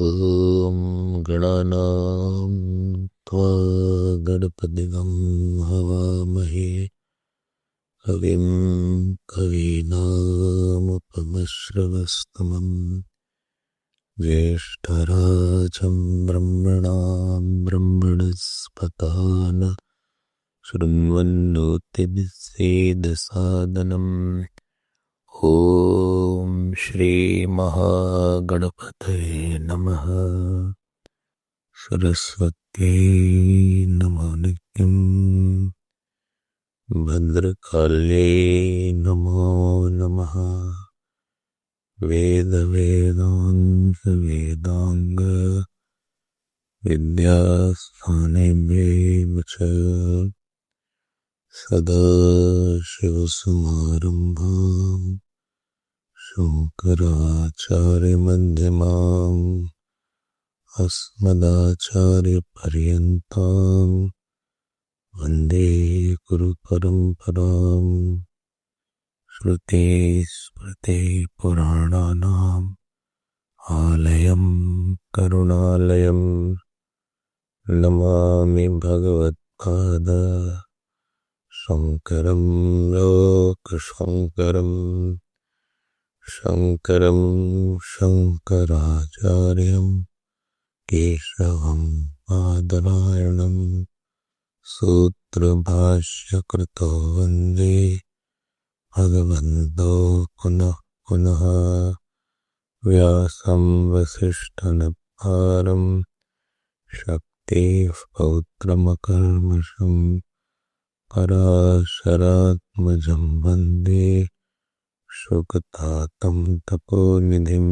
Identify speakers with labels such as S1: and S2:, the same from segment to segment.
S1: ॐ गणानां त्वा गणपतिगं हवामहे कविं कवीनामुपमश्रवस्तमं ज्येष्ठराजं ब्रह्मणां ब्रह्मणस्पतान शृण्वन्नोतिभिस्सेदसादनम् ॐ श्री महागणपतये नमः। सरस्वत्यै नमो नित्यम् भद्रकाल्यै नमो नमः। वेदवेदान्त वेदांग विद्यास्थानेभ्यः च सदाशिवसमारम्भाम् शङ्कराचार्यमध्यमाम् अस्मदाचार्यपर्यन्ताम् वन्दे गुरुपरम्पराम्। श्रुतिस्मृतिपुराणानाम् आलयं करुणालयम् नमामि भगवत्पाद शङ्करं लोकशङ्करम्। शङ्करं शङ्कराचार्यं केशवं बादरायणं सूत्रभाष्यकृतो वन्दे भगवन्तो पुनः पुनः। व्यासं वसिष्ठनप्तारं शक्तेः पौत्रमकल्मषम् पराशरात्मजं वन्दे शुकतातं तपोनिधिं।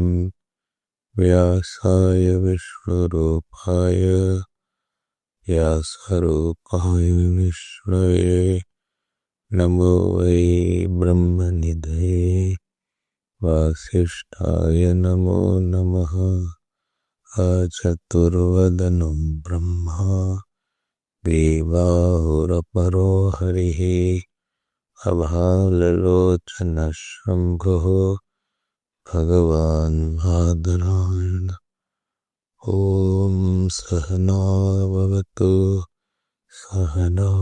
S1: व्यासाय विश्वरूपाय व्यासरूपाय विष्णवे नमो वै ब्रह्मनिधये वासिष्ठाय नमो नमः। अचतुर्वदनं ब्रह्मा देवाहुरपरो हरिः अभाललोचनशम्भुः भगवान् बादरायण। ॐ सहना भवतु सहनौ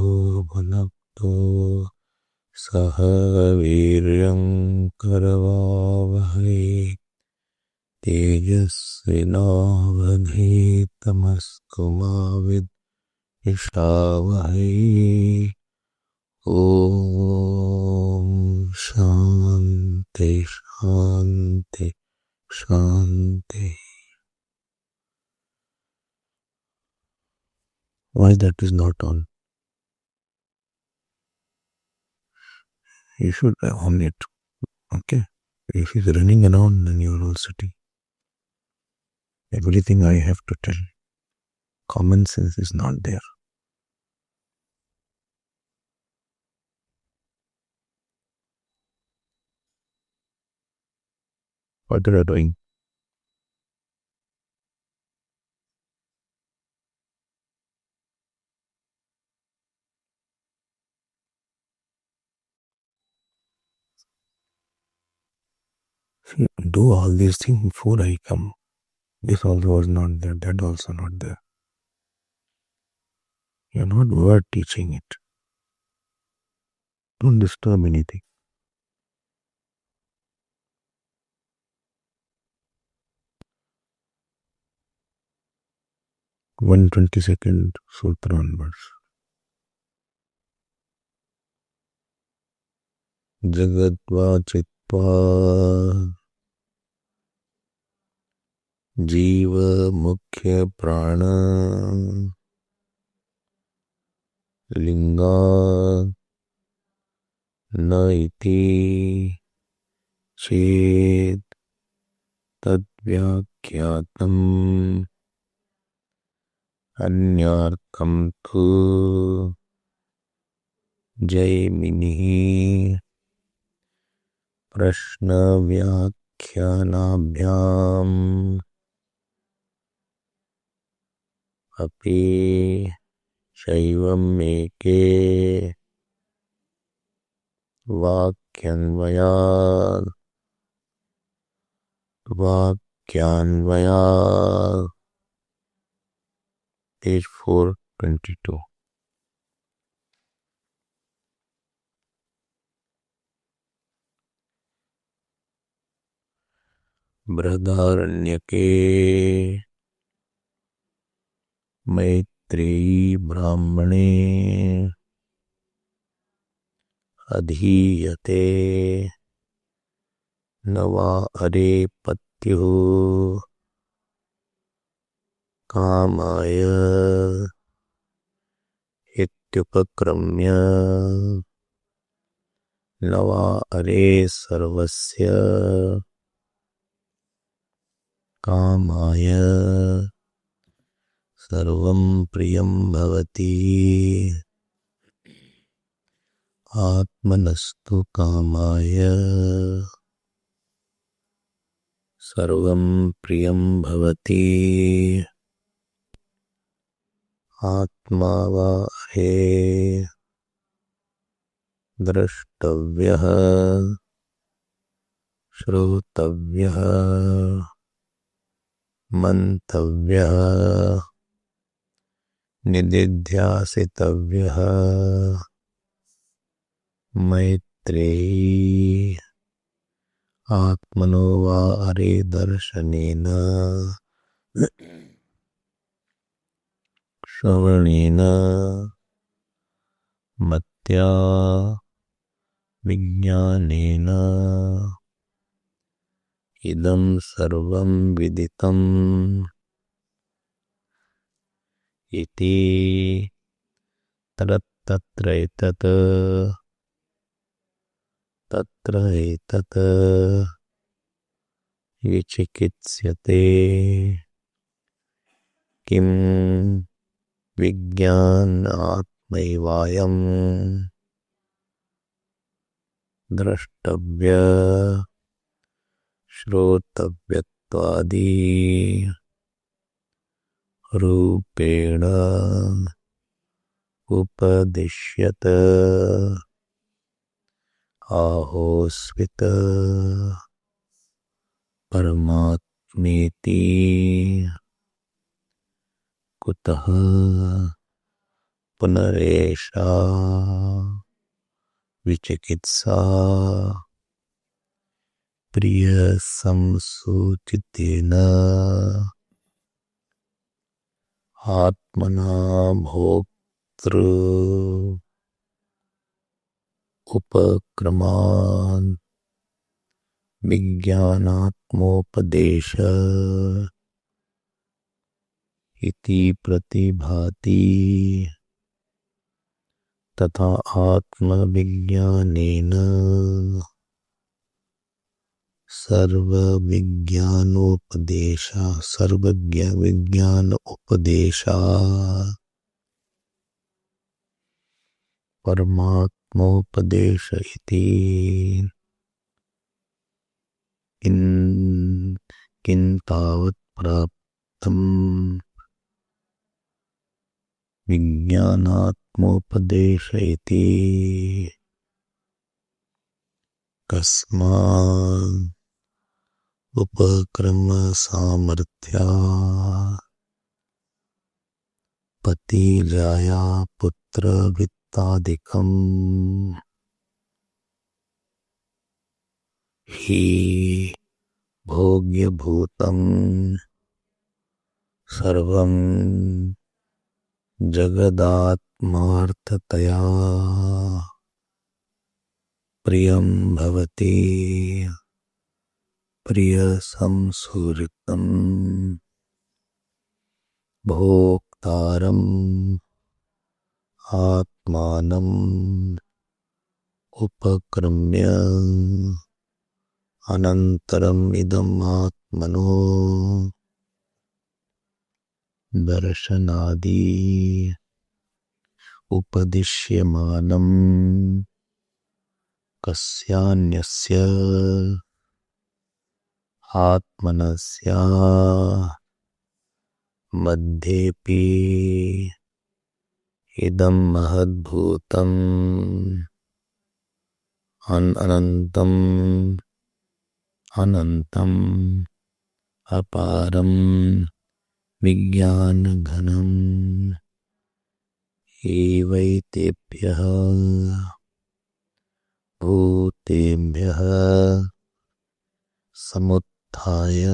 S1: भुनक्तु सह वीर्यं करवावहै तेजस्विनावधीतमस्तु मा विद्विषावहै। ॐ शान्ति शान्ति शान्ति। Why that is not on? You should on it. Okay. If he's running around, then you're all sitting. Everything I have to tell. Common sense is not there. What are you doing? Do all these things before I come. This also was not there. That also not there. You're not word teaching it. Don't disturb anything. 122nd Sutra onwards. Jagatva chitva Jiva mukhya prana Linga naiti chet tadvyakyatam anyartham tu jaiminihi prashna व्याख्यानाभ्याम अपि शैवम् एके वाक्यान्वयात् वाक्यान्वया page 422। बृहदारण्यके Maitreyi ब्राह्मणे अधीयते न वा अरे पत्युः कामाय इत्युपक्रम्य न वा अरे सर्वस्य कामाय सर्वं प्रियं भवति आत्मनस्तु कामाय सर्वं प्रियं भवति आत्मा वा हे द्रष्टव्यः श्रोतव्यः मंतव्यः निदिध्यासितव्यः मैत्रेयी आत्मनो वा अरे दर्शनेन श्रवणेन मत्या विज्ञानेन इदं सर्वं विदितम् इति तत्र एतत् तत्र एतत् विचिकित्स्यते किं विज्ञानात्मैवायं द्रष्टव्य श्रोतव्यत्वादि रूपेण उपदिश्यत आहोस्वित परमात्मेति कुतः पुनरेषा विचिकित्सा प्रिय संसूचितेन आत्मना भोक्तृ उपक्रमान् विज्ञानात्मोपदेश इति प्रतिभाति तथा आत्मविज्ञानेन सर्वविज्ञान उपदेशा परमात्मोपदेश इति किन्तावत् प्राप्तम् विज्ञानात्मोपदेश इति कस्मात् उपक्रम सामर्थ्या पति जाया पुत्र वित्तादिकम् हि भोग्यभूतम् सर्वं जगदात्मार्थतया प्रियं भवति प्रिय संसूरितम् भोक्तारम् आत्मानम् उपक्रम्य अनन्तरम् इदम् आत्मनो दर्शनादि उपदिश्यमानम् कस्यान्यस्य आत्मनस्य मध्येपि इदं महद्भूतम् अनन्तम् अपारं विज्ञानघनम् एवैतेभ्यः भूतेभ्यः समुत्थाय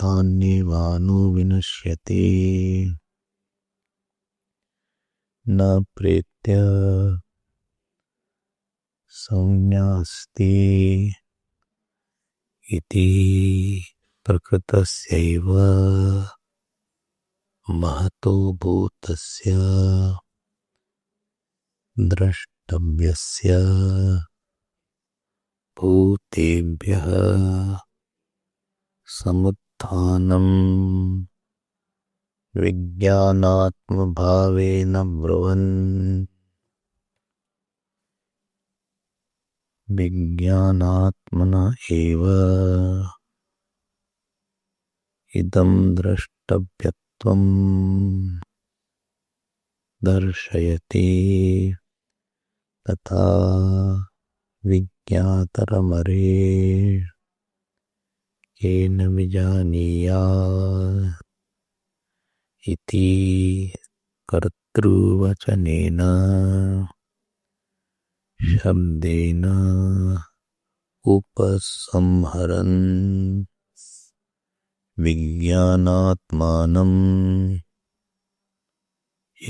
S1: तान्येवानुविनश्यति न प्रेत्य संज्ञास्ति इति प्रकृतस्यैव महतो भूतस्य द्रष्टव्यस्य भूतेभ्यः समुत्थानं विज्ञानात्मभावेन ब्रुवन् विज्ञानात्मना एव इदं द्रष्टव्यत्वं दर्शयति तथा विज्ञातरमरे येन विजानीयात् इति कर्तृवचनेन शब्देन उपसंहरन् विज्ञानात्मानम्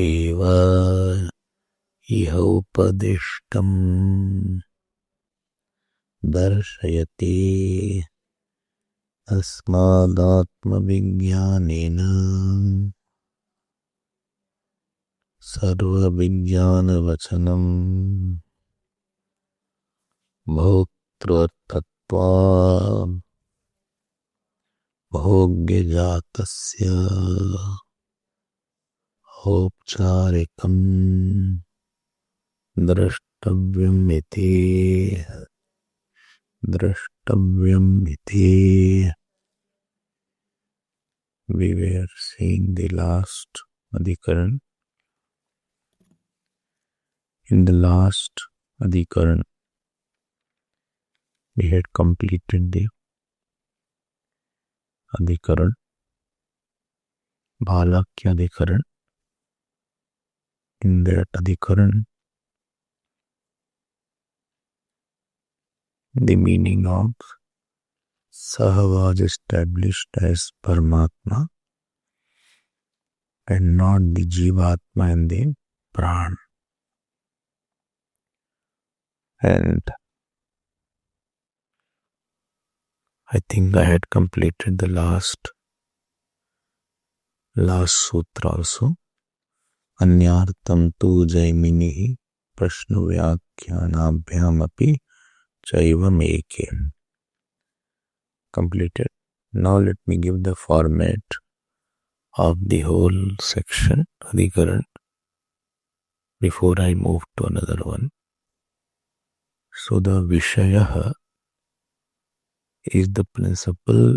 S1: एव इह उपदिष्टम् दर्शयति अस्मादात्मविज्ञानेन सर्वविज्ञानवचनम् भोक्तृतत्वात् भोग्यजातस्य औपचारिकम् द्रष्टव्यमिति we were seeing the last adhikaran. In the last adhikaran we had completed the adhikaran Bhalakya adhikaran. In that adhikaran the meaning of Saha was established as Paramatma and not the Jivatma and the Pran. And I think I had completed the last sutra also. Anyartam tu jaiminihi prashnu vyakyanabhyam api chaivam eke. Completed. Now let me give the format of the whole section, adhikaran, before I move to another one. So the Vishaya is the principle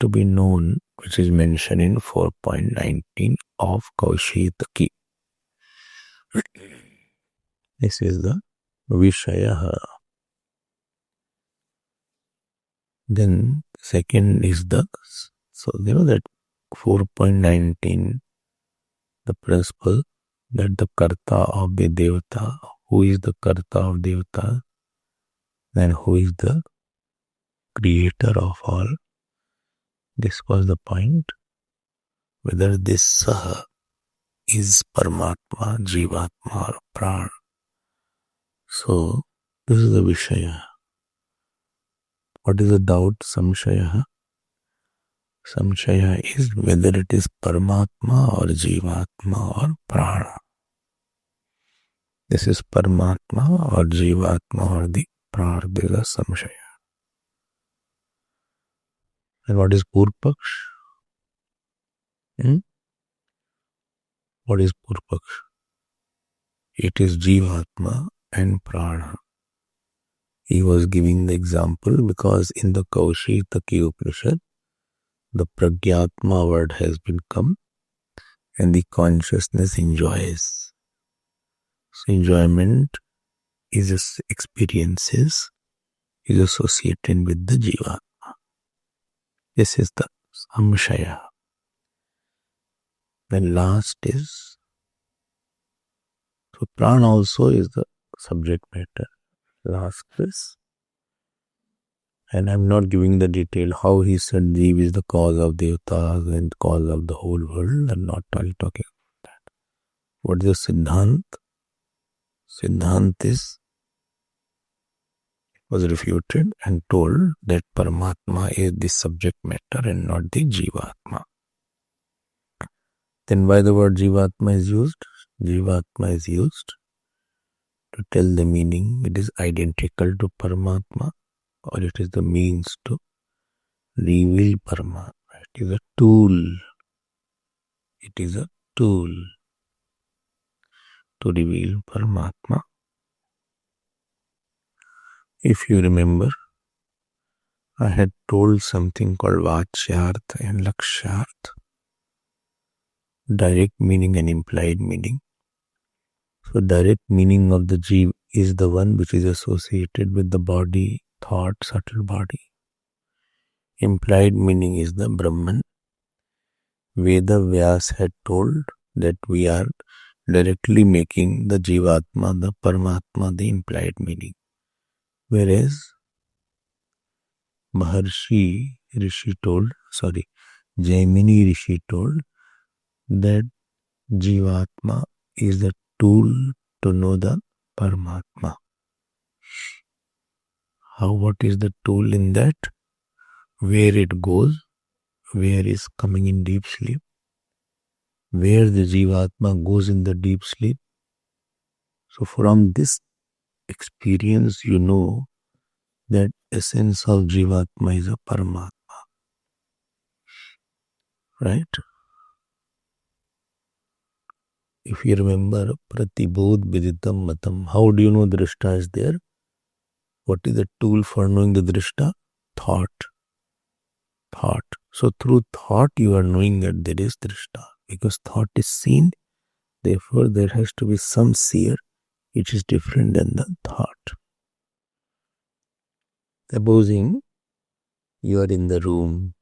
S1: to be known, which is mentioned in 4.19 of Kaushitaki. This is the Vishaya. Then second is that 4.19, the principle that the Karta of the Devata, who is the Karta of Devata, and who is the creator of all. This was the point, whether this Saha is Paramatma, Jivatma or Pran. So this is the Vishaya. What is the doubt? Samshaya. Samshaya is whether it is Paramatma or Jivatma or Prana. This is Paramatma or Jivatma or the Prana. This is a Samshaya. And what is Purpaksh? What is Purpaksh? It is Jivatma and Prana. He was giving the example because in the Kaushitaki Upanishad, the Pragyatma word has been come and the consciousness enjoys. So enjoyment is just experiences, is associated with the Jivatma. This is the Samshaya. Then last is, so Prana also is the subject matter. Last is, and I'm not giving the detail how he said Jeev is the cause of Devatas and cause of the whole world. I'm not talking about that. What is the Siddhant? Siddhant was refuted and told that Paramatma is the subject matter and not the Jivatma. Then why the word Jivatma is used? Jivatma is used to tell the meaning. It is identical to Paramatma, or it is the means to reveal Paramatma. It is a tool. It is a tool to reveal Paramatma. If you remember, I had told something called Vachyartha and Lakshyartha, direct meaning and implied meaning. So direct meaning of the Jeev is the one which is associated with the body, thought, subtle body. Implied meaning is the Brahman. Veda Vyas had told that we are directly making the Jivatma, the Paramatma, the implied meaning. Whereas Jaimini Rishi told that Jivatma is the tool to know the Paramatma. What is the tool in that? Where it goes, where is coming in deep sleep, where the Jivatma goes in the deep sleep. So from this experience, you know that essence of Jivatma is a Paramatma. Right? If you remember, Pratibodh Viditam Matam, how do you know Drishta is there? What is the tool for knowing the Drishta? Thought. So through thought you are knowing that there is Drishta. Because thought is seen, therefore there has to be some seer which is different than the thought. Supposing you are in the room,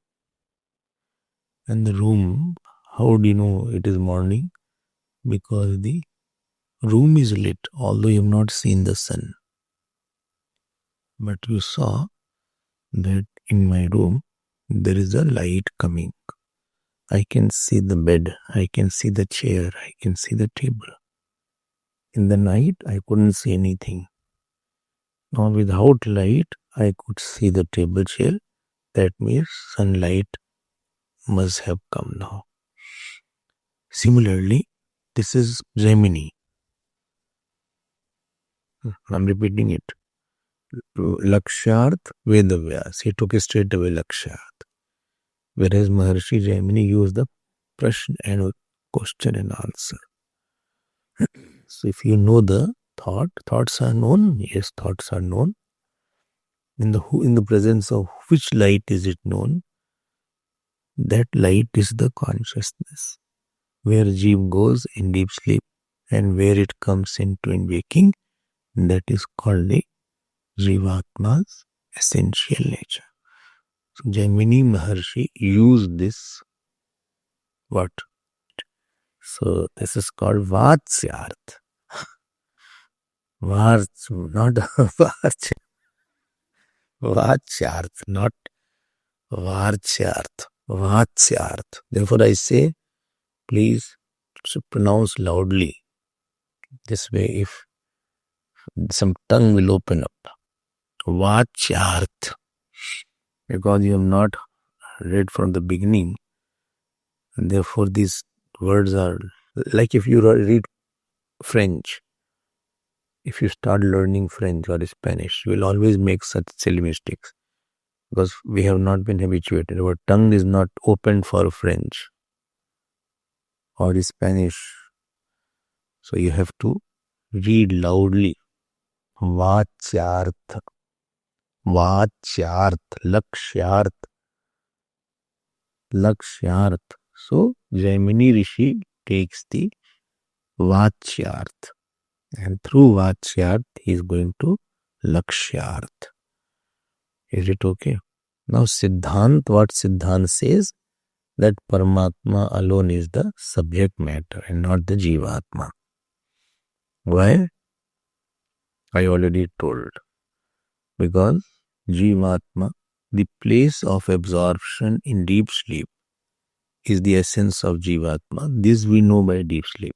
S1: and the room, how do you know it is morning? Because the room is lit, although you have not seen the sun. But you saw that in my room there is a light coming. I can see the bed, I can see the chair, I can see the table. In the night I couldn't see anything. Now without light I could see the table chair. That means sunlight must have come now. Similarly, this is Jaimini. I'm repeating it. Lakshyarth Vedavyas. He took it straight away Lakshyarth. Whereas Maharshi Jaimini used the Prashna and question and answer. So if you know the thoughts are known. Yes, thoughts are known. In the presence of which light is it known? That light is the consciousness. Where Jeev goes in deep sleep and where it comes into in waking, that is called the Jivatma's essential nature. So Jaimini Maharshi used this what? So this is called Vatsyarth. Not Vatsyarth, not Varchyarth. Vatsyarth. Therefore I say, please pronounce loudly. This way, if some tongue will open up. Vachyarth. Because you have not read from the beginning, and therefore these words are like if you read French. If you start learning French or Spanish, you will always make such silly mistakes because we have not been habituated. Our tongue is not open for French or Spanish. So you have to read loudly. Vachyarth, Lakshyarth. So Jaimini Rishi takes the Vachyarth, and through Vachyarth he is going to Lakshyarth. Is it okay? Now Siddhant, what Siddhant says, that Paramatma alone is the subject matter and not the Jivatma. Why? I already told. Because Jivatma, the place of absorption in deep sleep, is the essence of Jivatma. This we know by deep sleep.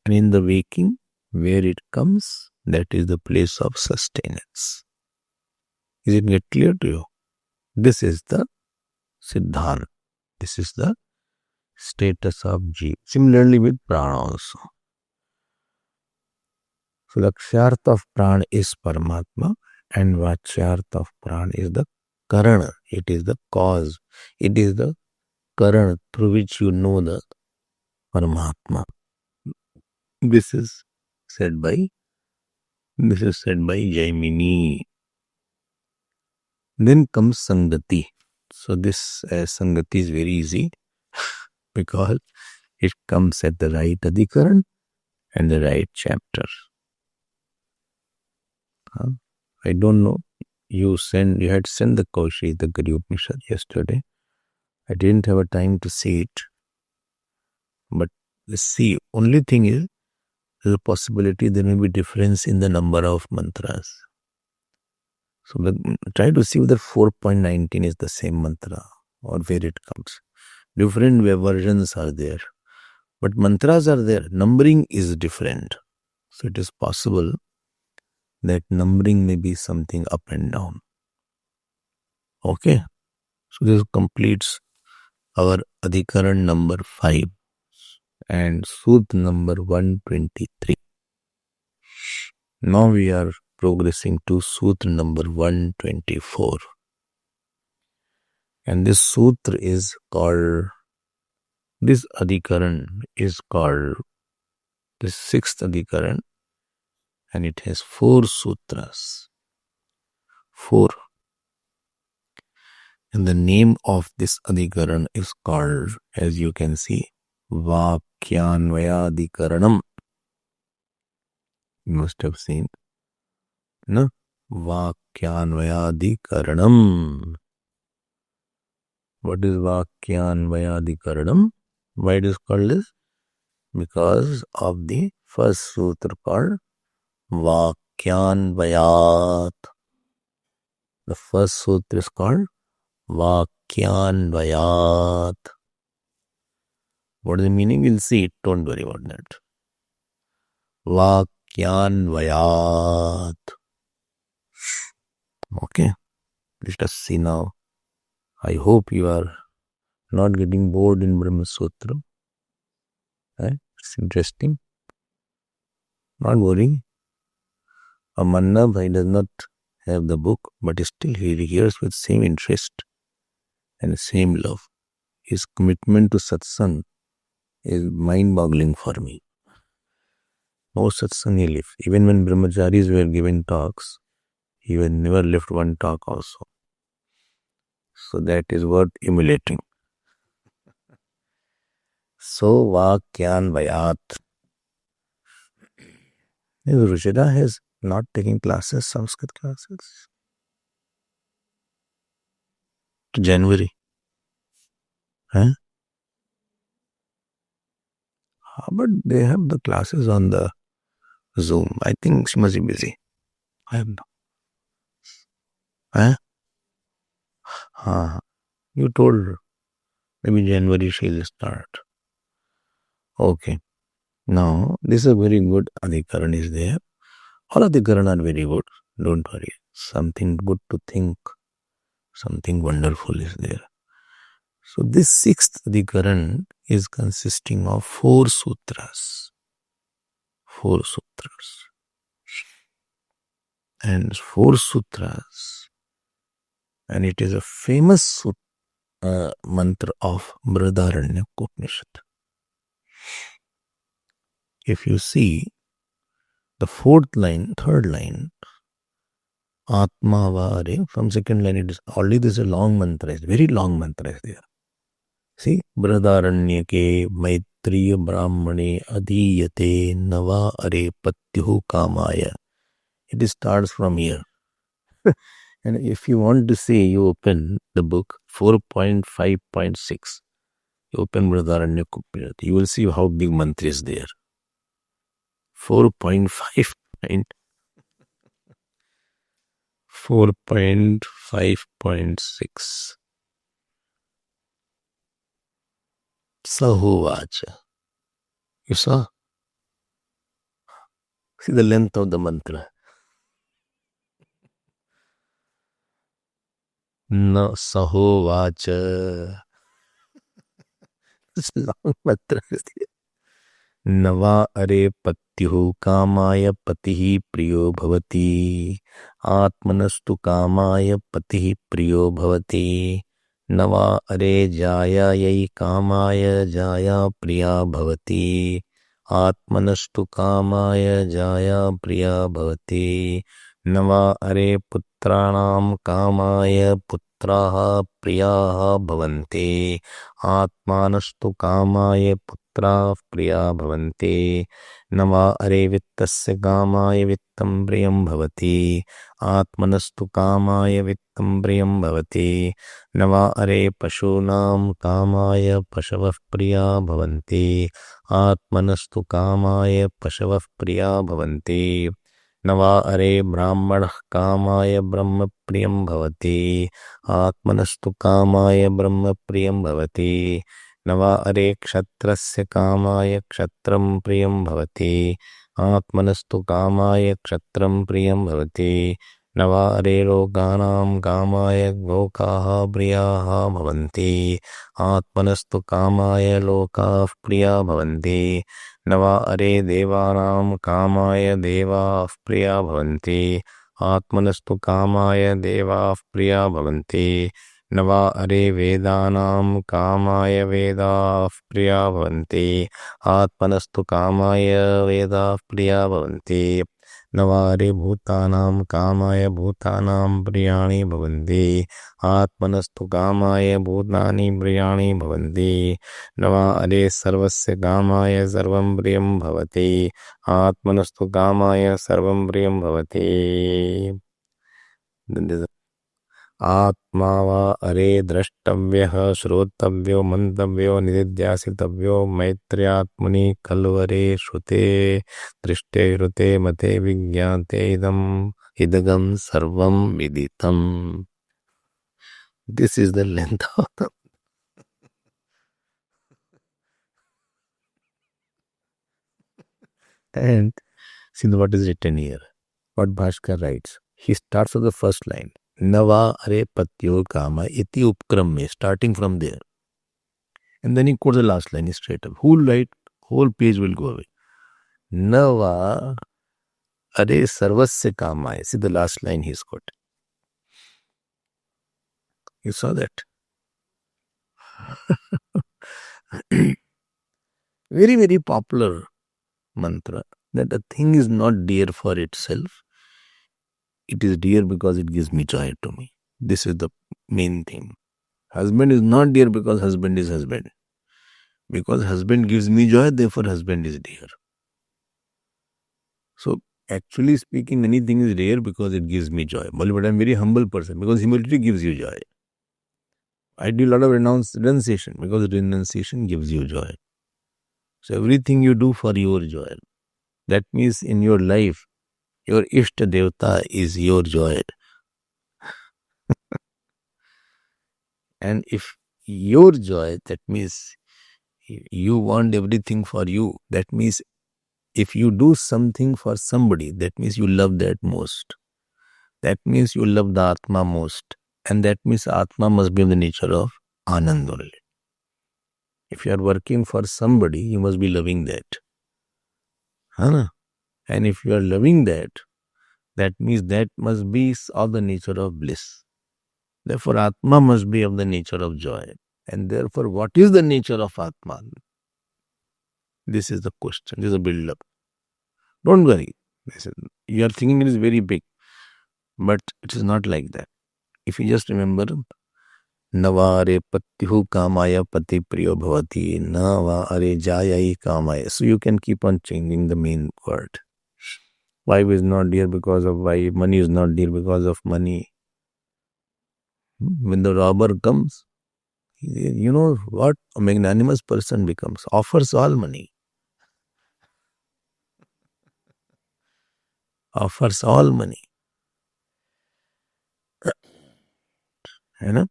S1: And in the waking, where it comes, that is the place of sustenance. Is it get clear to you? This is the Siddhant. This is the status of Jeev. Similarly with Prana also. So the Ksharth of Prana is Paramatma and Vachyarth of Prana is the Karana. It is the cause. It is the Karana through which you know the Paramatma. This is said by Jaimini. Then comes Sangati. So this Sangati is very easy because it comes at the right Adhikaran and the right chapter. I don't know. You had sent the Kaushi, the Gari Upanishad yesterday. I didn't have a time to see it. But let's see. Only thing is, there's a possibility there may be difference in the number of mantras. So try to see whether 4.19 is the same mantra or where it comes. Different versions are there. But mantras are there. Numbering is different. So it is possible that numbering may be something up and down. Okay. So this completes our Adhikaran number 5 and Sut number 123. Now we are progressing to Sutra number 124. And this Sutra is called, this Adhikaran is called the 6th Adhikaran, and it has 4 sutras. 4. And the name of this Adhikaran is called, as you can see, Vakyanvayadhikaranam. You must have seen. No? Vakyanvayadhikaranam. What is Vakyanvayadhikaranam? Why it is called this? Because of the first sutra called Vakyanvayat. The first sutra is called Vakyanvayat. What is the meaning? We'll see it. Don't worry about that. Vakyanvayat. Okay. Let us see now. I hope you are not getting bored in Brahma Sutra. It's interesting. Not worrying. Amanna Bhai does not have the book, but still he hears with same interest and same love. His commitment to satsang is mind-boggling for me. No satsang he left. Even when brahmacharis were giving talks, he had never left one talk also. So that is worth emulating. So Vakyanvayat. Ruchira has not taken classes, Sanskrit classes. To January. Huh? But they have the classes on the Zoom. I think she must be busy. I have no. Huh? You told her. Maybe January she'll start. Okay. Now, this is a very good Adhikaran is there. All Adhikaran are very good. Don't worry. Something good to think. Something wonderful is there. So this 6th Adhikaran is consisting of 4 sutras. 4 sutras. And 4 sutras. And it is a famous mantra of Brihadaranyaka Upanishad. If you see the 4th line, 3rd line, Atma Vare, from 2nd line, it is already this is a long mantra, it's very long mantra is there. See, Brihadaranyake Maitriya Brahmane Adhiyate Nava Are Patyuhu Kamaya. It starts from here. And if you want to see, you open the book 4.5.6. You open Brihadaranyaka Upanishad. You will see how big mantra is there. 4.5.6. Sahovacha. You saw? See the length of the mantra. No Sahovacha. It's a long mantra. नवा अरे पत्युः कामाय पतिः प्रियो भवति आत्मनस्तु कामाय पतिः प्रियो भवति नवा अरे जायायै कामाय जाया प्रिया भवति आत्मनस्तु कामाय जाया प्रिया भवति नवा अरे पुत्राणां कामाय पुत्राः प्रियाः भवन्ति आत्मानस्तु कामाय पुत्राः प्रिया भवन्ति नवा अरे वित्तस्य कामाय वित्तं प्रियं भवति आत्मनस्तु कामाय वित्तं प्रियं भवति नवा अरे पशूनां कामाय पशवः प्रिया भवन्ति आत्मनस्तु कामाय पशवः प्रिया भवन्ति नवा अरे ब्राह्मणः कामाय ब्रह्म प्रियं भवति आत्मनस्तु कामाय ब्रह्म प्रियं भवति नवा अरे क्षत्रस्य कामाय क्षत्रं प्रियं भवति आत्मनस्तु कामाय क्षत्रं प्रियं भवति नवा अरे लोकानां कामाय लोकाः प्रियाः भवन्ति आत्मनस्तु कामाय लोकाः प्रिया भवन्ति नवा अरे देवानां कामाय देवाः प्रिया भवन्ति आत्मनस्तु कामाय देवाः प्रिया भवन्ति नवा अरे वेदानां कामाय वेदाः प्रिया भवन्ति आत्मनस्तु कामाय वेदाः प्रिया भवन्ति नवा अरे भूतानां कामाय भूतानां प्रियाणि भवन्ति आत्मनस्तु कामाय भूतानि प्रियाणि भवन्ति नवा अरे सर्वस्य कामाय सर्वं प्रियं भवति आत्मनस्तु कामाय सर्वं प्रियं भवति आत्मा वा अरे द्रष्टव्यः श्रोतव्यो मंतव्यो निदिध्यासितव्यो मैत्र्यात्मनि कल्वरे श्रुते दृष्टे ऋते मते विज्ञाते इदगम सर्वं विदितम. This is the length of the and see what is written here. What Bhaskar writes. He starts with the first line. Nava are patyo kama iti upkramme, starting from there. And then he quotes the last line straight up. Whole page will go away. Nava are sarvasya kama. See the last line he's got. You saw that? Very, very popular mantra. That a thing is not dear for itself. It is dear because it gives me joy to me. This is the main thing. Husband is not dear because husband is husband. Because husband gives me joy, therefore husband is dear. So, actually speaking, anything is dear because it gives me joy. But I'm a very humble person because humility gives you joy. I do a lot of renunciation because renunciation gives you joy. So, everything you do for your joy. That means in your life, your Ishta Devata is your joy. And if your joy, that means you want everything for you. That means if you do something for somebody, that means you love that most. That means you love the Atma most. And that means Atma must be of the nature of Anand only. If you are working for somebody, you must be loving that. Huh? And if you are loving that, that means that must be of the nature of bliss. Therefore, Atma must be of the nature of joy. And therefore, what is the nature of Atma? This is the question. This is a build-up. Don't worry. You are thinking it is very big. But it is not like that. If you just remember, Navare Pattihu Kamaya Pati Priyo Bhavati, Navare Jayai Kamaya. So you can keep on changing the main word. Wife is not dear because of wife. Money is not dear because of money. When the robber comes, you know what a magnanimous person becomes? Offers all money. Offers all money. You know?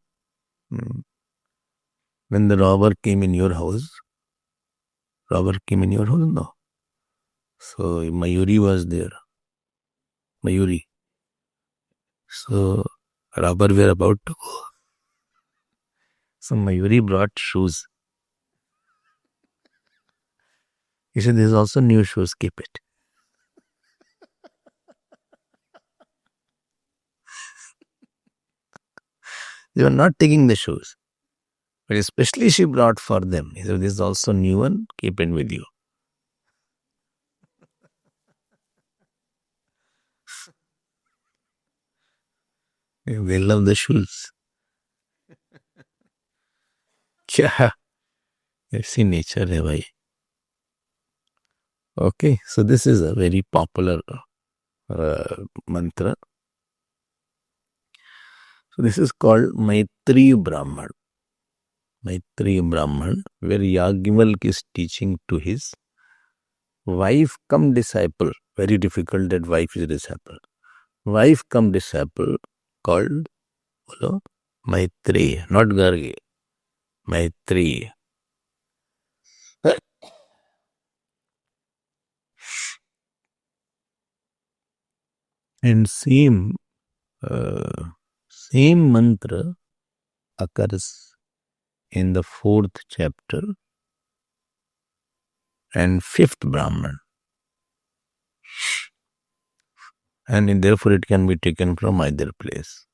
S1: When the robber came in your house, no. So Mayuri was there. Mayuri. So robber were about to go. So Mayuri brought shoes. He said, there's also new shoes, keep it. They were not taking the shoes. But especially she brought for them. He said, this is also new one, keep it with you. They love the shoes. क्या ऐसी nature है भाई. Okay, so this is a very popular mantra. So this is called Maitri Brahman. Maitri Brahman, where Yagyavalk is teaching to his wife come disciple. Very difficult that wife is disciple. Wife come disciple called Maitri, not Gargi. Maitri. And same mantra occurs in the 4th chapter and 5th Brahman. And therefore it can be taken from either place.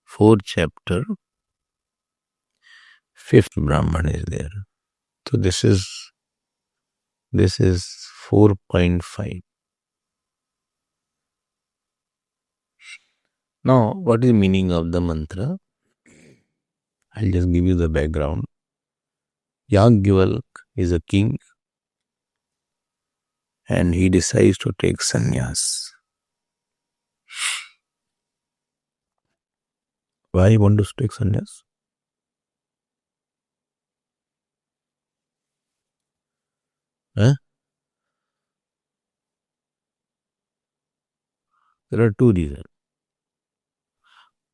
S1: 4th chapter, 5th Brahman is there. So this is 4.5. Now, what is the meaning of the mantra? I'll just give you the background. Yagyavalk is a king and he decides to take sannyas. Why he wants to take sannyas? Huh? There are two reasons.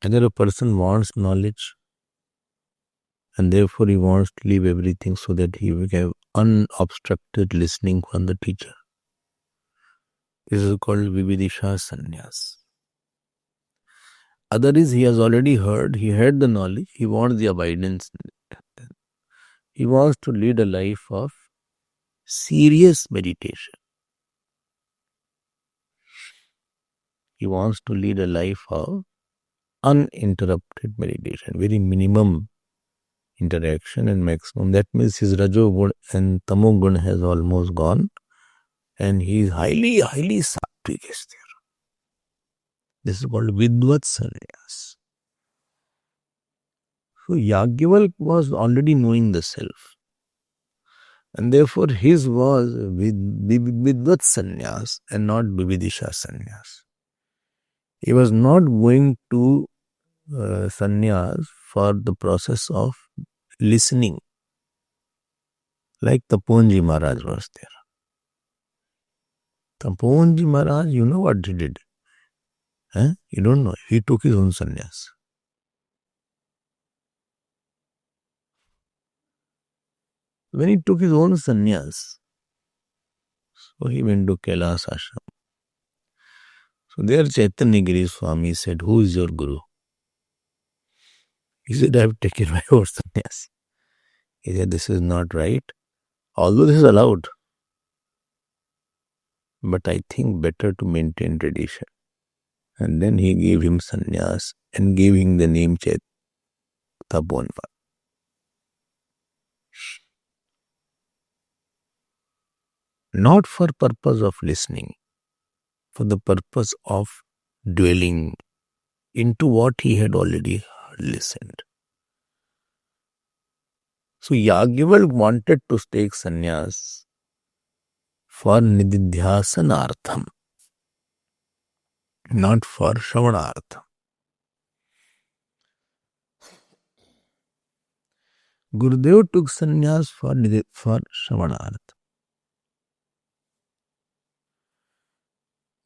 S1: Either a person wants knowledge and therefore he wants to leave everything so that he will have unobstructed listening from the teacher. This is called Vividisha Sannyas. Other is he has already heard, he had the knowledge, he wants the abidance. He wants to lead a life of serious meditation. He wants to lead a life of uninterrupted meditation, very minimum interaction and maximum. That means his Rajogun and Tamogun has almost gone and he is highly sattvic is there. This is called Vidvat Sannyas. So Yagyavalk was already knowing the self. And therefore his was Vidvat Sannyas and not Vividisha Sannyas. He was not going to sannyas for the process of listening, like Taponji Maharaj was there. Taponji Maharaj, you know what he did? You don't know. He took his own sannyas. When he took his own sannyas, so he went to Kailas Ashram. So there Chaitanya Giri Swami said, who is your guru? He said, I have taken my own sannyas. He said, this is not right. Although this is allowed, but I think better to maintain tradition. And then he gave him sannyas and gave him the name Taponva. Not for purpose of listening, for the purpose of dwelling into what he had already listened. So Yagyavalk wanted to take sannyas for nididhyasanartham, not for shravanartham. Gurudev took sannyas for Shravanarth.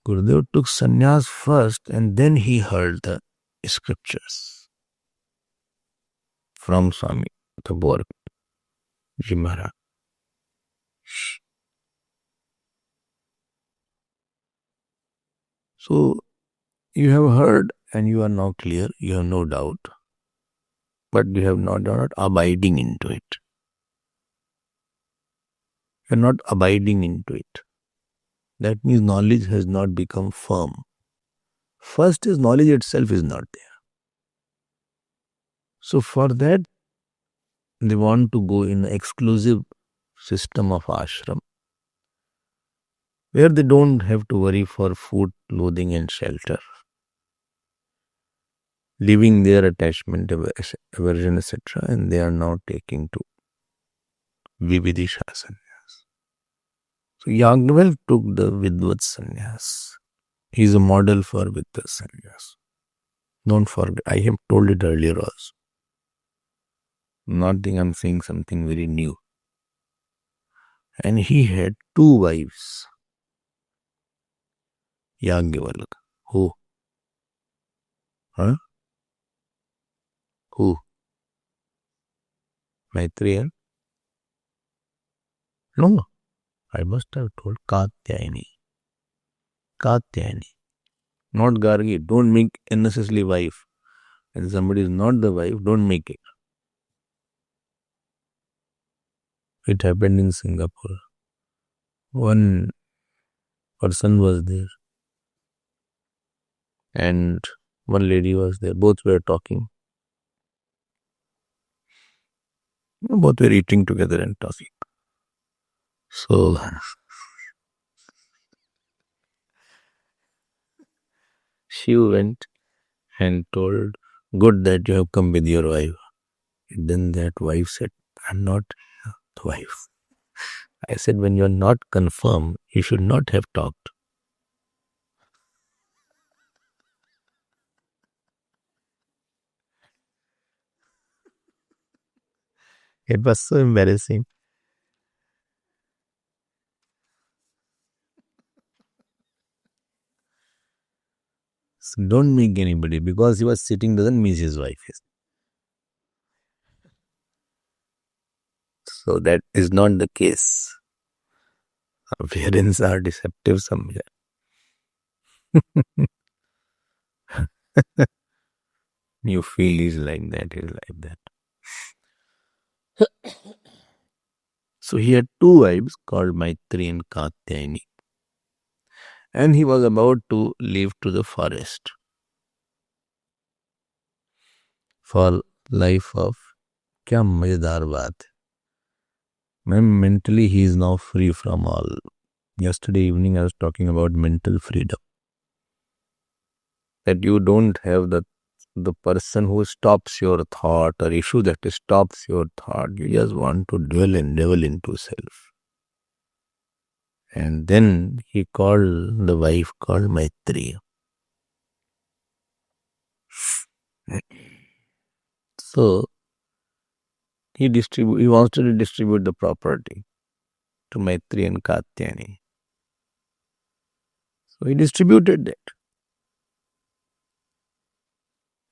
S1: Gurudev took sannyas first and then he heard the scriptures from Swami Thabor Ji Maharaj. So you have heard and you are now clear, you have no doubt, but you have not abiding into it. You are not abiding into it. That means knowledge has not become firm. First is knowledge itself is not there. So for that, they want to go in an exclusive system of ashram, where they don't have to worry for food, clothing and shelter, leaving their attachment, aversion, etc. And they are now taking to Vividisha sannyas. So Yagnaval took the Vidvat sannyas. He is a model for Vidvat sannyas. Don't forget, I have told it earlier also. Not think I'm saying something very new. And he had 2 wives. Yagnavalkya. Who? Huh? Who? Maitreya? No. I must have told Katyayani. Katyayani. Not Gargi. Don't make unnecessarily wife. And somebody is not the wife, don't make it. It happened in Singapore. One person was there and one lady was there. Both were talking. Both were eating together and talking. So she went and told, good that you have come with your wife. Then that wife said, I'm not the wife. I said, when you're not confirmed, you should not have talked. It was so embarrassing. So don't make anybody, because he was sitting doesn't mean his wife is. So that is not the case. Parents are deceptive somewhere. You feel is like that, is like that. So he had 2 wives called Maitri and Katyayani. And he was about to leave to the forest for life of क्या मजेदार बात है. Mentally he is now free from all. Yesterday evening I was talking about mental freedom. That you don't have the person who stops your thought or issue that stops your thought. You just want to dwell and delve into self. And then he called the wife called Maitri. So he wants to distribute the property to Maitri and Katyayani. So he distributed that.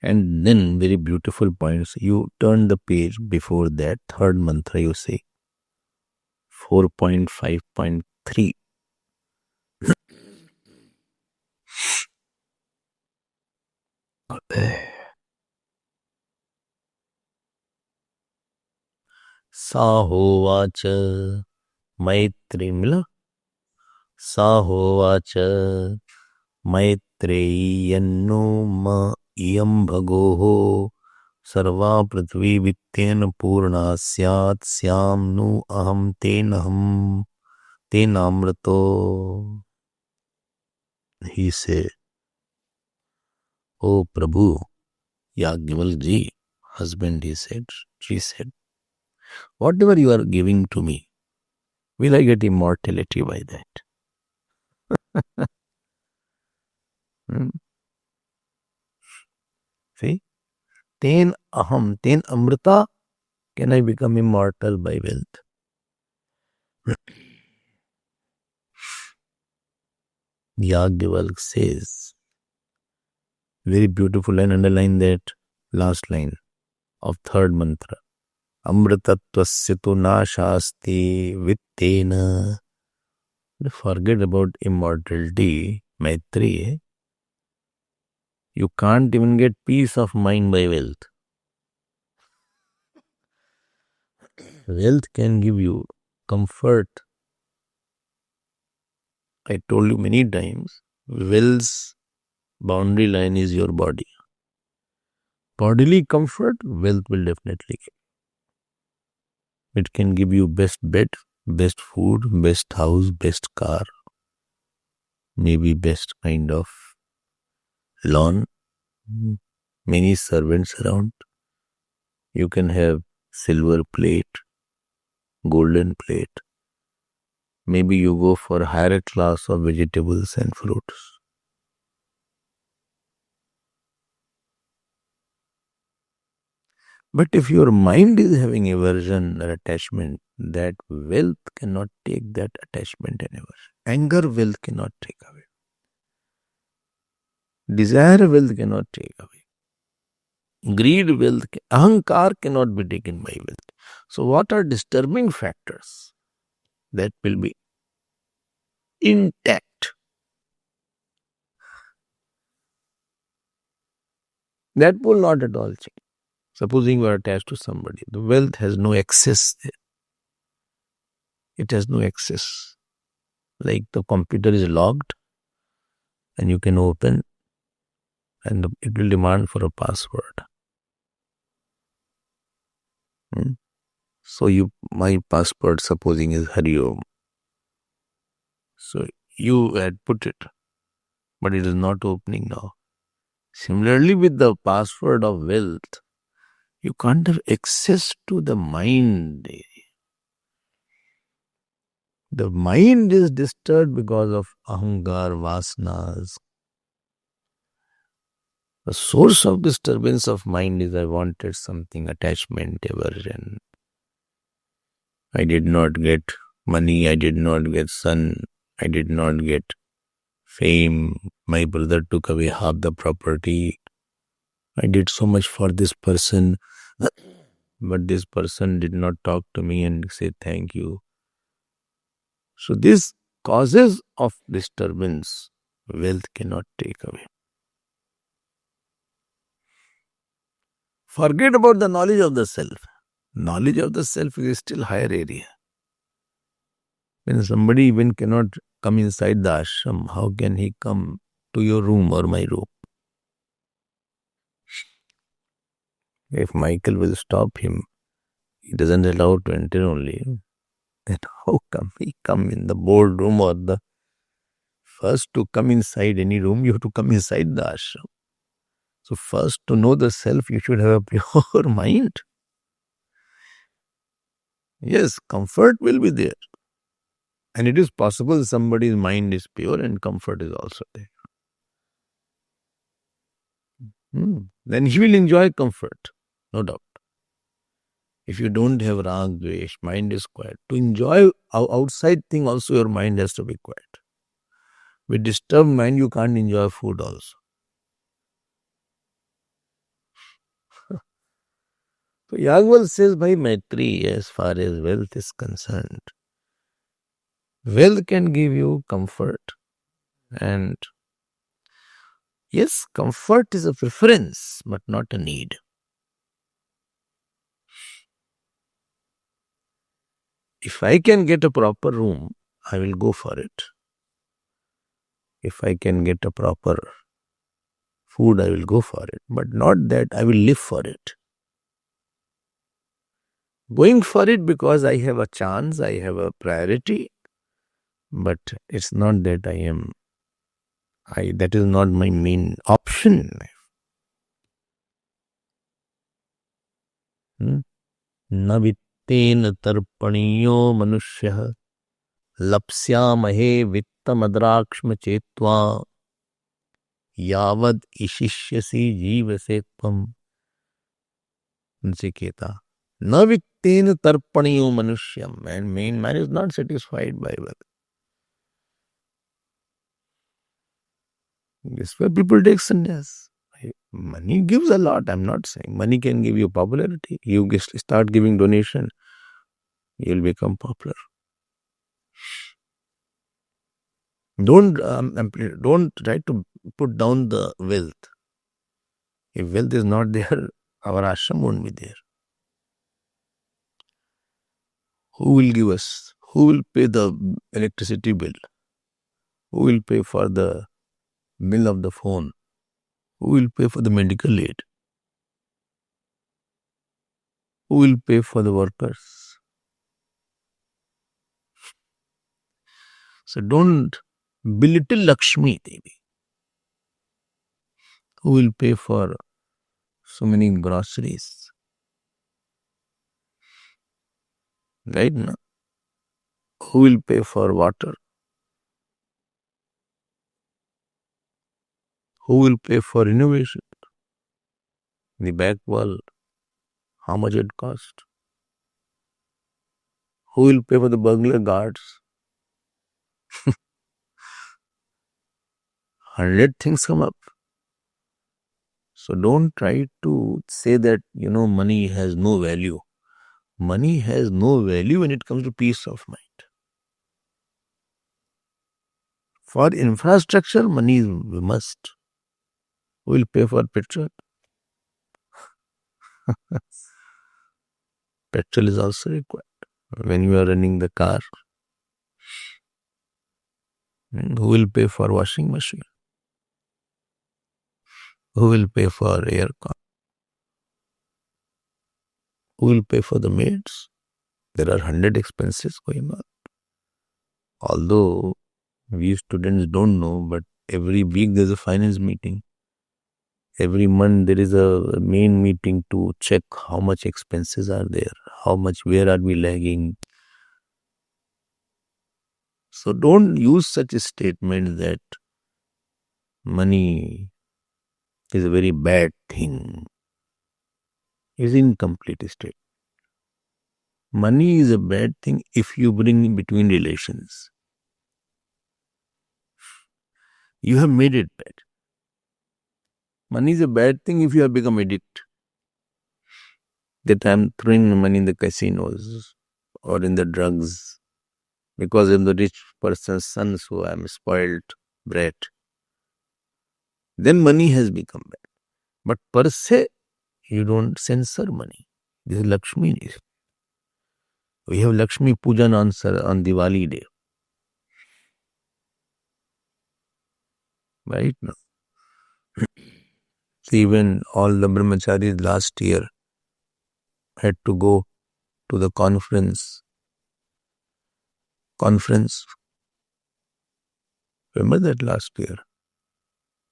S1: And then very beautiful points. You turn the page before that, third mantra you say. 4.5.3. साहोवाच मैत्री मिला साहोवाच मैत्रेयन्नो म इयं भगोः सर्वा पृथ्वी वित्तेन पूर्णा स्यात् स्यां नु अहं तेनामृतो. He said, "Oh Prabhu, Yagnavalkya ji, husband," she said, whatever you are giving to me, will I get immortality by that? See? Ten aham, ten amrita, Can I become immortal by wealth? Yagyavalk says, very beautiful, and underline that last line of third mantra. Amritatvasya tu nashasti vittena. Forget about immortality, Maitri. You can't even get peace of mind by wealth. Wealth can give you comfort. I told you many times, wealth's boundary line is your body. Bodily comfort, wealth will definitely give. It can give you best bed, best food, best house, best car, maybe best kind of lawn, many servants around. You can have silver plate, golden plate. Maybe you go for a higher class of vegetables and fruits. But if your mind is having aversion or attachment, that wealth cannot take that attachment and aversion. Anger, wealth cannot take away. Desire, wealth cannot take away. Greed, wealth, ahankar cannot be taken by wealth. So what are disturbing factors that will be intact? That will not at all change. Supposing you are attached to somebody, the wealth has no access there. It has no access. Like the computer is locked and you can open and it will demand for a password. So my password supposing is Hariom. So you had put it, but it is not opening now. Similarly with the password of wealth, you can't have access to the mind. The mind is disturbed because of ahankar, vasanas. The source of disturbance of mind is I wanted something, attachment, aversion. I did not get money, I did not get son, I did not get fame. My brother took away half the property. I did so much for this person, but this person did not talk to me and say thank you. So these causes of disturbance, wealth cannot take away. Forget about the knowledge of the self. Knowledge of the self is still higher area. When somebody even cannot come inside the ashram, how can he come to your room or my room? If Michael will stop him, he doesn't allow to enter only. Then how come he come in the boardroom or the first to come inside any room, you have to come inside the ashram. So first to know the self, you should have a pure mind. Yes, comfort will be there. And it is possible somebody's mind is pure and comfort is also there. Then he will enjoy comfort, no doubt. If you don't have rag, dvesh, mind is quiet. To enjoy outside thing also your mind has to be quiet. With disturbed mind you can't enjoy food also. So Yagyavalk says, Bhai Maitri, as far as wealth is concerned, wealth can give you comfort. And yes, comfort is a preference, but not a need. If I can get a proper room, I will go for it. If I can get a proper food, I will go for it. But not that I will live for it. Going for it because I have a chance, I have a priority, but it's not that that is not my main option in life. न वित्तेन तर्पणीयो मनुष्यः लप्स्यामहे वित्तमद्राक्ष्म चेत्वा यावद् इशिष्यसि जीवसे त्वम् Nachiketa Na vikten tarpaniyo manusyam. Man is not satisfied by wealth. This is where people take sannyas. Money gives a lot. I'm not saying money can give you popularity. You start giving donation, you'll become popular. Don't try to put down the wealth. If wealth is not there, our ashram won't be there. Who will give us? Who will pay the electricity bill? Who will pay for the bill of the phone? Who will pay for the medical aid? Who will pay for the workers? So don't belittle Lakshmi Devi. Who will pay for so many groceries? Right now? Who will pay for water? Who will pay for renovation? The back wall, how much it cost? Who will pay for the burglar guards? 100 things come up. So don't try to say that, money has no value. Money has no value when it comes to peace of mind. For infrastructure, money is a must. Who will pay for petrol? Petrol is also required when you are running the car. Who will pay for washing machine? Who will pay for aircon? Who will pay for the maids? There are 100 expenses going on. Although we students don't know, but every week there's a finance meeting. Every month there is a main meeting to check how much expenses are there, where are we lagging. So don't use such a statement that money is a very bad thing. It's incomplete statement. Money is a bad thing if you bring in between relations. You have made it bad. Money is a bad thing if you have become addict. That I'm throwing money in the casinos or in the drugs because I'm the rich person's son, so I'm a spoiled brat. Then money has become bad. But per se, you don't censor money. This is Lakshmi. We have Lakshmi Pujan on Diwali day. Right now. Even all the brahmacharis last year had to go to the conference. Remember that last year?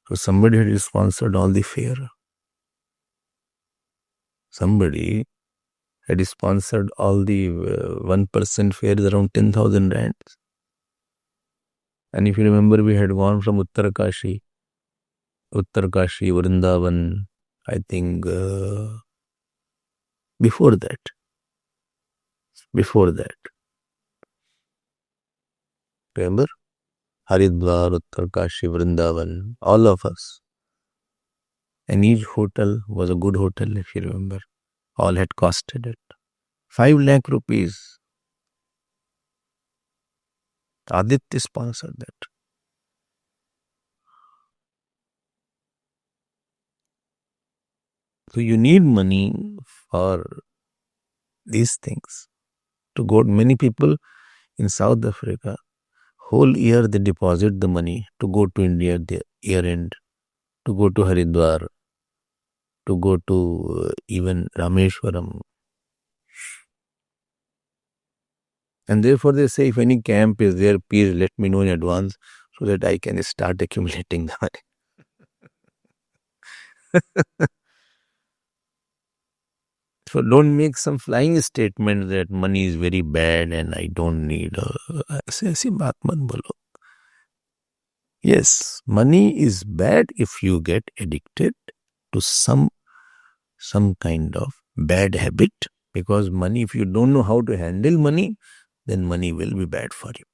S1: So somebody had sponsored all the fare. Somebody had sponsored all the 1% fares around 10,000 rands. And if you remember, we had gone from Uttarkashi, Vrindavan, I think before that. Remember? Haridwar, Uttarkashi, Vrindavan, all of us. And each hotel was a good hotel, if you remember. All had costed it. 5 lakh rupees. Aditya sponsored that. So you need money for these things. To go, many people in South Africa, whole year they deposit the money to go to India at the year end, to go to Haridwar, to go to even Rameshwaram. And therefore they say, if any camp is there, please let me know in advance so that I can start accumulating the money. So don't make some flying statement that money is very bad and I don't need. ऐसी बात मत बोलो. Yes, money is bad if you get addicted to some kind of bad habit Because money, if you don't know how to handle money, then money will be bad for you.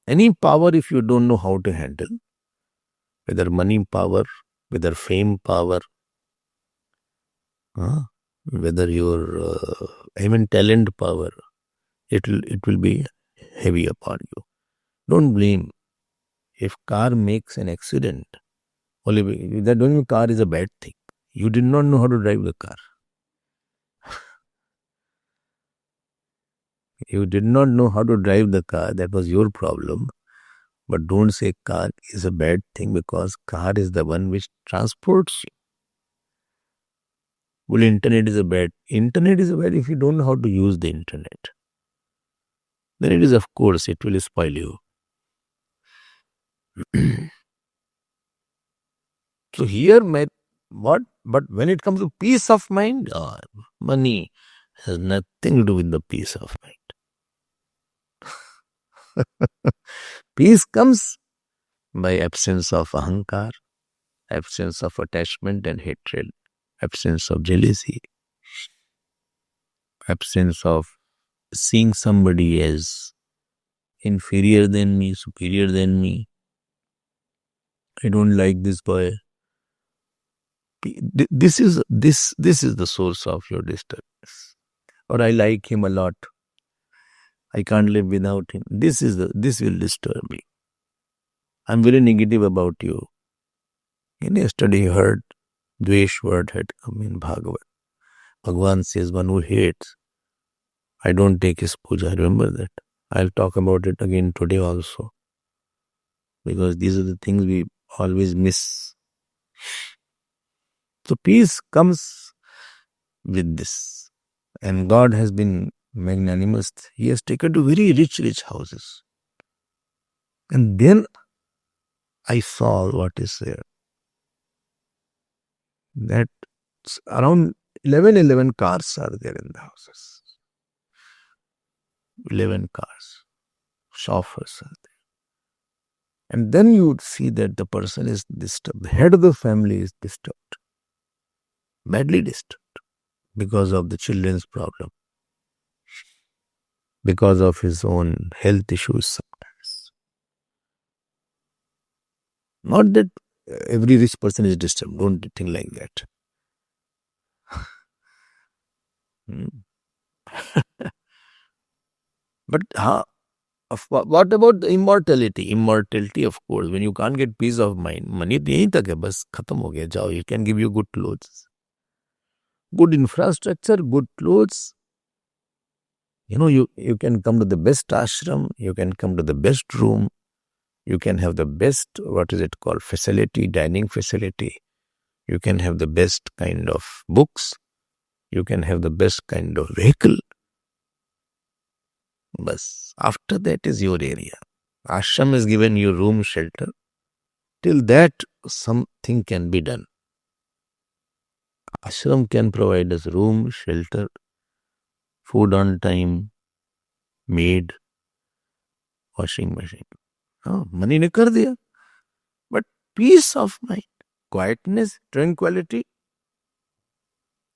S1: Any power, if you don't know how to handle, whether money power, whether fame power, whether your even talent power, it will be heavy upon you. Don't blame. If car makes an accident, only that don't mean car is a bad thing. You did not know how to drive the car. You did not know how to drive the car. That was your problem. But don't say car is a bad thing, because car is the one which transports you. Well, internet is a bad. Internet is a bad if you don't know how to use the internet. Then it is, of course, it will spoil you. So here, but when it comes to peace of mind, money has nothing to do with the peace of mind. Peace comes by absence of ahankar, absence of attachment and hatred, absence of jealousy, absence of seeing somebody as inferior than me, superior than me. I don't like this boy. This is the source of your disturbance. Or I like him a lot. I can't live without him. This will disturb me. I'm very negative about you. In yesterday, heard Dvesh word had come in Bhagavad. Bhagavan says, one who hates, I don't take his puja. I remember that. I'll talk about it again today also. Because these are the things we always miss. So peace comes with this. And God has been magnanimous. He has taken to very rich houses. And then I saw what is there. That around 11 cars are there in the houses. 11 cars. Chauffeurs are there. And then you would see that the person is disturbed. The head of the family is disturbed. Badly disturbed. Because of the children's problem. Because of his own health issues sometimes. Not that every rich person is disturbed. Don't think like that. But what about the immortality? Immortality, of course, when you can't get peace of mind, money yahin tak hai, bas khatam ho gaya, jao, it can give you good clothes. Good infrastructure, good clothes. You can come to the best ashram, you can come to the best room, you can have the best, facility, dining facility. You can have the best kind of books. You can have the best kind of vehicle. But after that is your area. Ashram has given you room, shelter. Till that, something can be done. Ashram can provide us room, shelter, food on time, maid, washing machine. Money ne kar diya. But peace of mind, quietness, tranquility,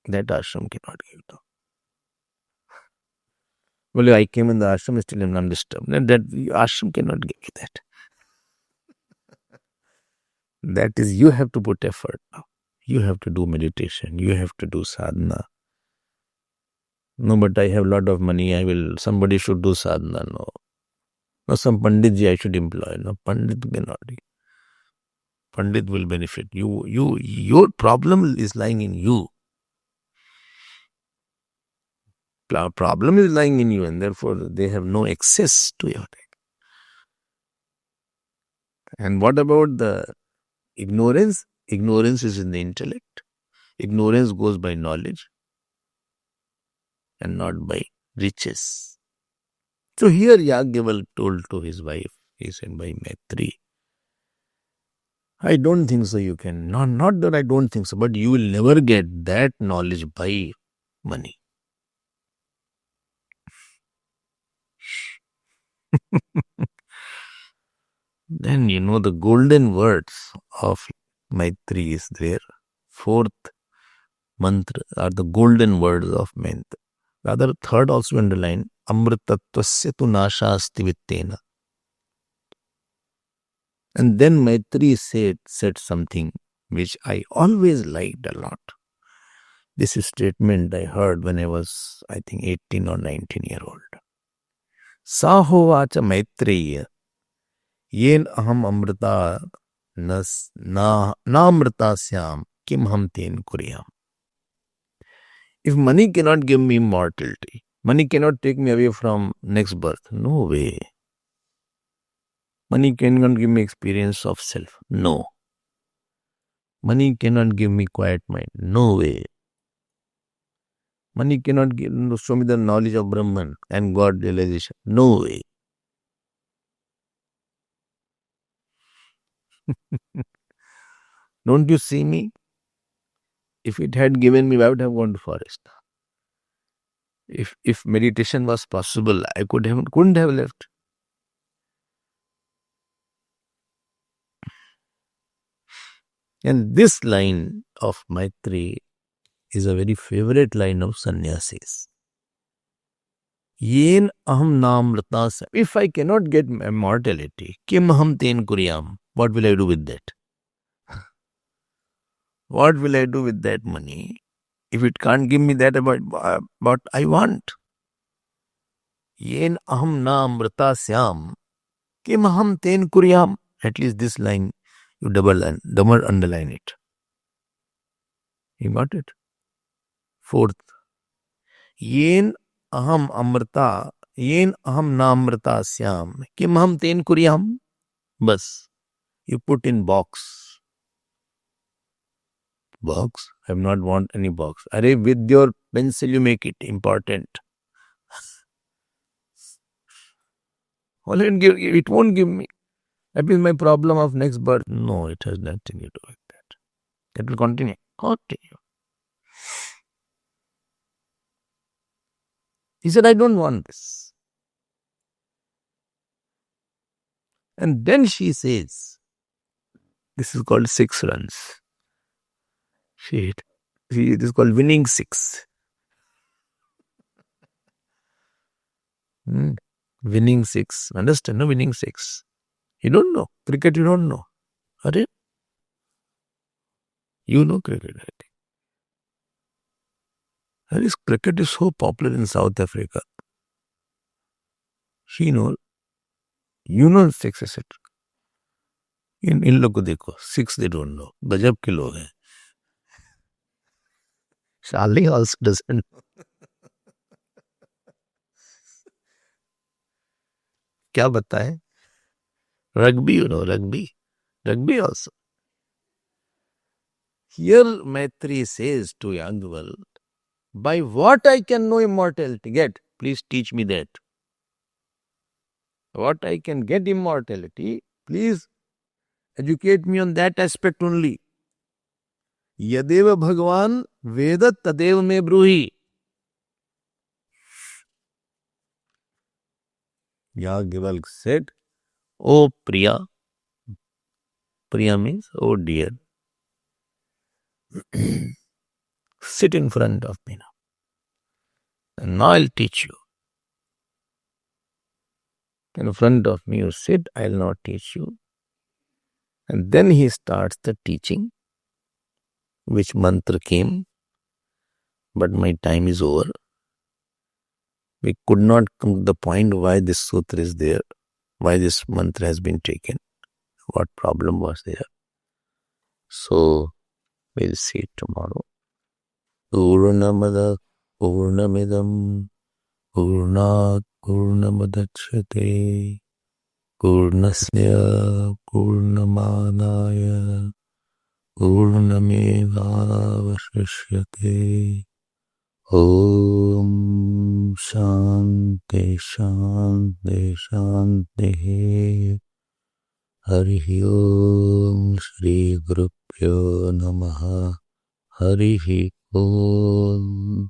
S1: that ashram cannot give though. Well, I came in the ashram, still am undisturbed. That ashram cannot give you that. That is, you have to put effort now. You have to do meditation. You have to do sadhana. No, but I have a lot of money. Somebody should do sadhana. No, some Panditji I should employ. No, Pandit cannot. Pandit will benefit. Your problem is lying in you. Problem is lying in you, and therefore they have no access to your life. And what about the ignorance? Ignorance is in the intellect. Ignorance goes by knowledge and not by riches. So here Yagyaval told to his wife, he said, by Maitri, I don't think so you can. Not that I don't think so, but you will never get that knowledge by money. Then the golden words of Maitri is there. Fourth mantra are the golden words of Rather, third also underline, amritatvasya tu nashasti vittena. And then Maitri said something which I always liked a lot. This statement I heard when I was, I think, 18 or 19-year-old. Sahovacha Maitreya, yen aham amrita na amritasyam kim ham ten kuriyam. If money cannot give me immortality, money cannot take me away from next birth, no way. Money cannot give me experience of self, no. Money cannot give me quiet mind, no way. Money cannot show me the knowledge of Brahman and God realization, no way. Don't you see me? If it had given me, I would have gone to forest. If meditation was possible, I couldn't have left. And this line of Maitri is a very favorite line of sannyasis. Yen aham namrtasam. If I cannot get immortality, kim aham ten kuriyam. What will I do with that? What will I do with that money if it can't give me that about what I want? Yen aham namrtasyam. Kim aham ten kuriyam. At least this line, you double underline it. You got it? Fourth. Yen aham amrta, yen aham namrtasyam. Kim aham ten kuriyam. Bas. You put in box. Box? I have not want any box. Array, with your pencil you make it important. It won't give me. That is my problem of next birth. No, it has nothing to do with that. It will continue. Continue. He said, I don't want this. And then she says, this is called 6 runs. It is called winning 6. Winning 6. Understand? No, winning 6. You don't know. Cricket you don't know. Are you? You know cricket, I think. That is, cricket is so popular in South Africa. She knows. You know 6, etc. इन लोग को देखो 6 they don't know. गजब के लोग हैं. Charlie also doesn't know. क्या बताएं? Rugby, you know, rugby. Rugby also. Here Maitri says to young world, by what I can know immortality? Get, please teach me that. What I can get immortality, please educate me on that aspect only. Yadeva Bhagavan Vedat Tadev me bruhi. Yagyavak said, oh Priya. Priya means, oh dear. Sit in front of me now. And now I'll teach you. In front of me you sit, I'll now teach you. And then he starts the teaching, which mantra came, but my time is over. We could not come to the point why this sutra is there, why this mantra has been taken, what problem was there. So, we'll see it tomorrow. Purnamada Purnamidam Purnat Purnamadachyate Purnasya Purnamanaya Purnamevavashishyate. Om Shanti Shanti Shanti. Harihi Om Shri Gurubhyo Namaha. Harihi Om.